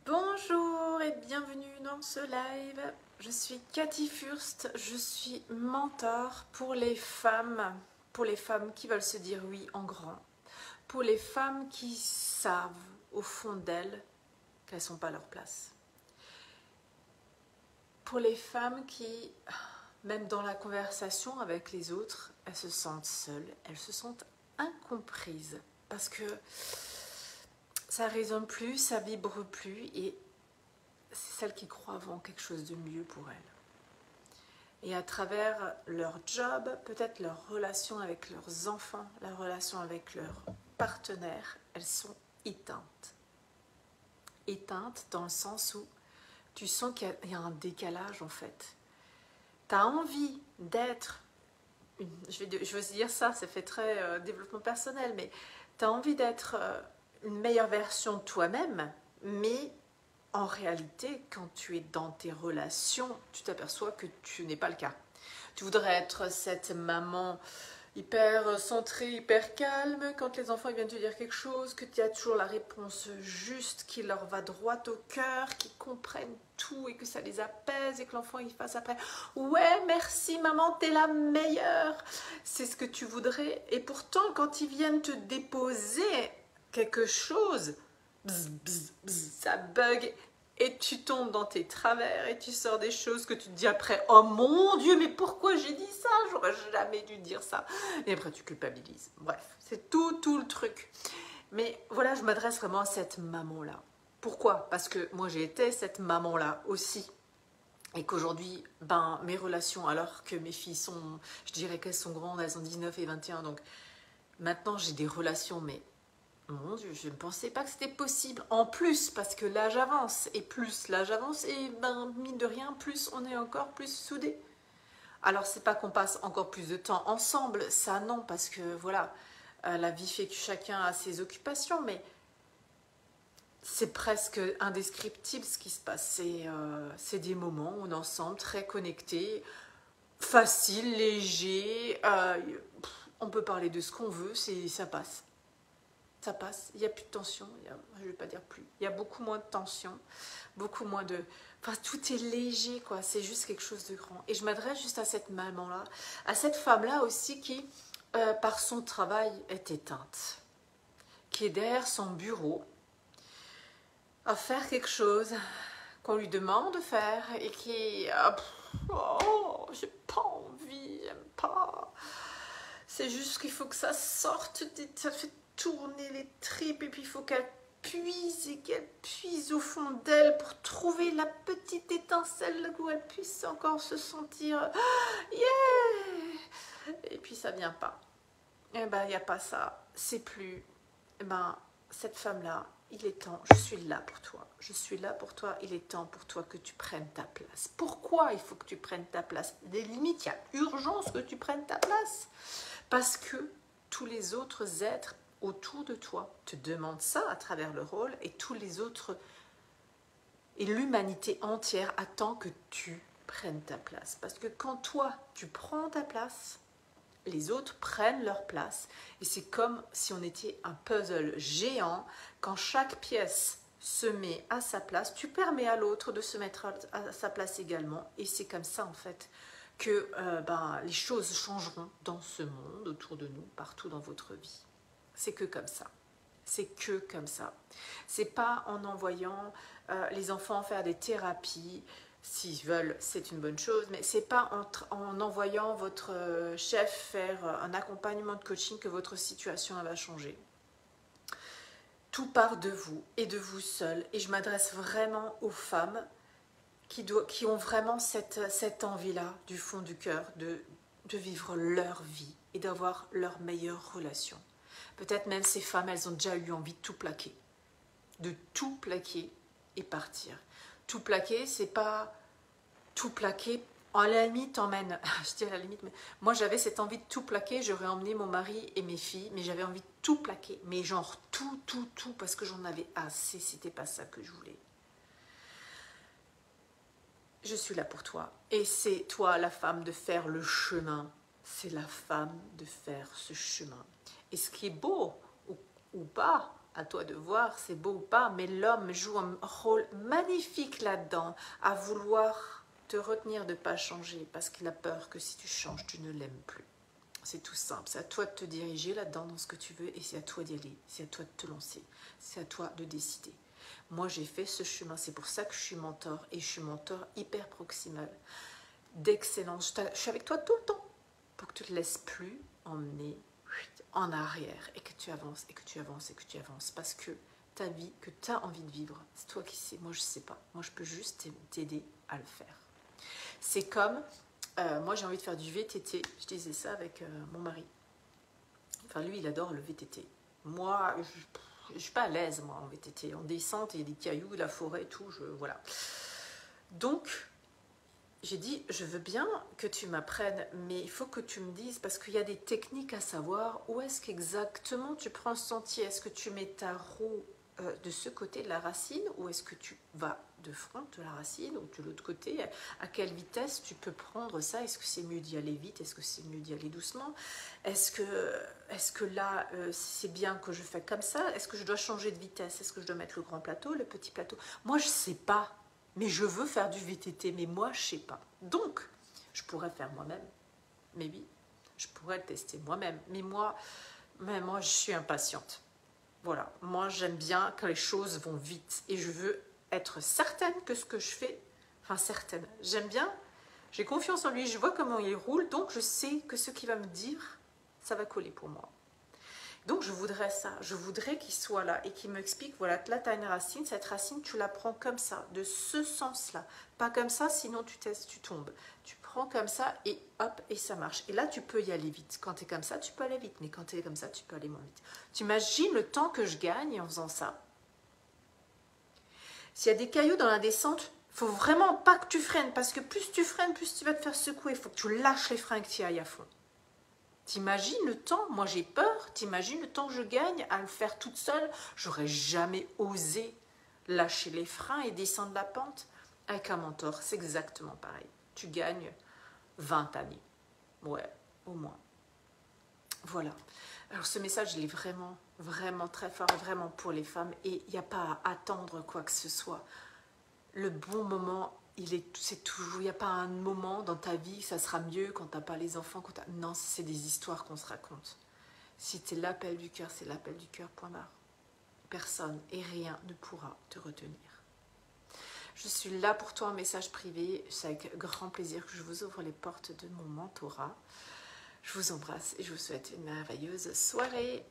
Bonjour et bienvenue dans ce live. Je suis Cathy Fürst, je suis mentor pour les femmes qui veulent se dire oui en grand, pour les femmes qui savent au fond d'elles qu'elles ne sont pas à leur place, pour les femmes qui, même dans la conversation avec les autres, elles se sentent seules, elles se sentent incomprises parce que ça résonne plus, ça vibre plus et c'est celles qui croient avoir quelque chose de mieux pour elles. Et à travers leur job, peut-être leur relation avec leurs enfants, la relation avec leurs partenaires, elles sont éteintes. Éteintes dans le sens où tu sens qu'il y a un décalage en fait. Tu as envie d'être, je vais dire ça fait très développement personnel, mais tu as envie d'être une meilleure version de toi-même, mais en réalité, quand tu es dans tes relations, tu t'aperçois que tu n'es pas le cas. Tu voudrais être cette maman hyper centrée, hyper calme, quand les enfants viennent te dire quelque chose, que tu as toujours la réponse juste, qui leur va droit au cœur, qui comprennent tout et que ça les apaise et que l'enfant il fasse après « Ouais, merci maman, t'es la meilleure !» C'est ce que tu voudrais. Et pourtant, quand ils viennent te déposer quelque chose, bzz, bzz, bzz, ça bug et tu tombes dans tes travers et tu sors des choses que tu te dis après « Oh mon Dieu, mais pourquoi j'ai dit ça? J'aurais jamais dû dire ça. » Et après tu culpabilises. Bref, c'est tout le truc. Mais voilà, je m'adresse vraiment à cette maman-là. Pourquoi? Parce que moi j'ai été cette maman-là aussi. Et qu'aujourd'hui, mes relations, alors que mes filles sont, je dirais qu'elles sont grandes, elles ont 19 et 21, donc maintenant j'ai des relations, mais mon Dieu, je ne pensais pas que c'était possible. En plus, parce que l'âge avance, et plus l'âge avance, et mine de rien, plus on est encore plus soudés. Alors, c'est pas qu'on passe encore plus de temps ensemble, ça non, parce que voilà, la vie fait que chacun a ses occupations, mais c'est presque indescriptible ce qui se passe. C'est des moments où on est ensemble, très connectés, facile, léger, on peut parler de ce qu'on veut, ça passe. Ça passe, il n'y a plus de tension, je ne vais pas dire plus, il y a beaucoup moins de tension, beaucoup moins de... Enfin, tout est léger, quoi, c'est juste quelque chose de grand. Et je m'adresse juste à cette maman-là, à cette femme-là aussi qui, par son travail, est éteinte, qui est derrière son bureau, à faire quelque chose qu'on lui demande de faire et qui... oh, j'ai pas envie, j'aime pas... C'est juste qu'il faut que ça sorte, ça fait tourner les tripes et puis il faut qu'elle puise au fond d'elle pour trouver la petite étincelle où elle puisse encore se sentir yeah. Et puis ça vient pas. Et il n'y a pas ça. C'est plus. Cette femme-là, il est temps. Je suis là pour toi. Je suis là pour toi. Il est temps pour toi que tu prennes ta place. Pourquoi il faut que tu prennes ta place? Des limites, il y a urgence que tu prennes ta place. Parce que tous les autres êtres autour de toi te demandent ça à travers le rôle et tous les autres et l'humanité entière attend que tu prennes ta place. Parce que quand toi, tu prends ta place, les autres prennent leur place et c'est comme si on était un puzzle géant. Quand chaque pièce se met à sa place, tu permets à l'autre de se mettre à sa place également et c'est comme ça en fait que les choses changeront dans ce monde autour de nous, partout dans votre vie. C'est que comme ça. C'est que comme ça. C'est pas en envoyant les enfants faire des thérapies. S'ils veulent, c'est une bonne chose, mais c'est pas en envoyant votre chef faire un accompagnement de coaching que votre situation va changer. Tout part de vous et de vous seul. Et je m'adresse vraiment aux femmes qui ont vraiment cette envie-là, du fond du cœur, de vivre leur vie et d'avoir leur meilleure relation. Peut-être même ces femmes, elles ont déjà eu envie de tout plaquer. De tout plaquer et partir. Tout plaquer, c'est pas tout plaquer. À la limite, emmène. Je dis à la limite, mais moi j'avais cette envie de tout plaquer. J'aurais emmené mon mari et mes filles, mais j'avais envie de tout plaquer. Mais genre tout, parce que j'en avais assez. C'était pas ça que je voulais. Je suis là pour toi. Et c'est toi la femme de faire le chemin. C'est la femme de faire ce chemin. Et ce qui est beau ou pas à toi de voir, c'est beau ou pas, mais l'homme joue un rôle magnifique là-dedans, à vouloir te retenir de ne pas changer, parce qu'il a peur que si tu changes, tu ne l'aimes plus. C'est tout simple, c'est à toi de te diriger là-dedans dans ce que tu veux, et c'est à toi d'y aller, c'est à toi de te lancer, c'est à toi de décider. Moi, j'ai fait ce chemin, c'est pour ça que je suis mentor, et je suis mentor hyper proximal, d'excellence. Je suis avec toi tout le temps, pour que tu ne te laisses plus emmener en arrière, et que tu avances, et que tu avances, et que tu avances, parce que ta vie, que tu as envie de vivre, c'est toi qui sais, moi je ne sais pas, moi je peux juste t'aider à le faire. C'est comme, moi j'ai envie de faire du VTT, je disais ça avec mon mari, enfin lui il adore le VTT, moi je ne suis pas à l'aise moi en VTT, en descente, il y a des cailloux, la forêt et tout, voilà. Donc, j'ai dit, je veux bien que tu m'apprennes, mais il faut que tu me dises, parce qu'il y a des techniques à savoir, où est-ce qu'exactement tu prends le sentier. Est-ce que tu mets ta roue de ce côté de la racine, ou est-ce que tu vas de front de la racine, ou de l'autre côté? À quelle vitesse tu peux prendre ça? Est-ce que c'est mieux d'y aller vite? Est-ce que c'est mieux d'y aller doucement? Est-ce que là, c'est bien que je fais comme ça? Est-ce que je dois changer de vitesse? Est-ce que je dois mettre le grand plateau, le petit plateau? Moi, je ne sais pas. Mais je veux faire du VTT, mais moi, je ne sais pas. Donc, je pourrais faire moi-même. Mais oui, je pourrais le tester moi-même. Mais moi, je suis impatiente. Voilà, moi, j'aime bien que les choses vont vite. Et je veux être certaine que ce que je fais, enfin certaine, j'aime bien, j'ai confiance en lui, je vois comment il roule, donc je sais que ce qu'il va me dire, ça va coller pour moi. Donc je voudrais ça, je voudrais qu'il soit là et qu'il m'explique, voilà, là tu as une racine, cette racine tu la prends comme ça, de ce sens-là, pas comme ça, sinon tu tombes. Tu prends comme ça et hop, et ça marche. Et là tu peux y aller vite, quand tu es comme ça tu peux aller vite, mais quand tu es comme ça tu peux aller moins vite. Tu imagines le temps que je gagne en faisant ça? S'il y a des cailloux dans la descente, il ne faut vraiment pas que tu freines, parce que plus tu freines, plus tu vas te faire secouer, il faut que tu lâches les freins et que tu y ailles à fond. T'imagines le temps, moi j'ai peur, t'imagines le temps que je gagne à le faire toute seule? J'aurais jamais osé lâcher les freins et descendre la pente. Avec un mentor, c'est exactement pareil. Tu gagnes 20 années. Ouais, au moins. Voilà. Alors ce message, il est vraiment, vraiment très fort, vraiment pour les femmes. Et il n'y a pas à attendre quoi que ce soit. Le bon moment, c'est toujours, il n'y a pas un moment dans ta vie, ça sera mieux quand tu n'as pas les enfants. Non, c'est des histoires qu'on se raconte. Si c'est l'appel du cœur, c'est l'appel du cœur, point barre. Personne et rien ne pourra te retenir. Je suis là pour toi en message privé. C'est avec grand plaisir que je vous ouvre les portes de mon mentorat. Je vous embrasse et je vous souhaite une merveilleuse soirée.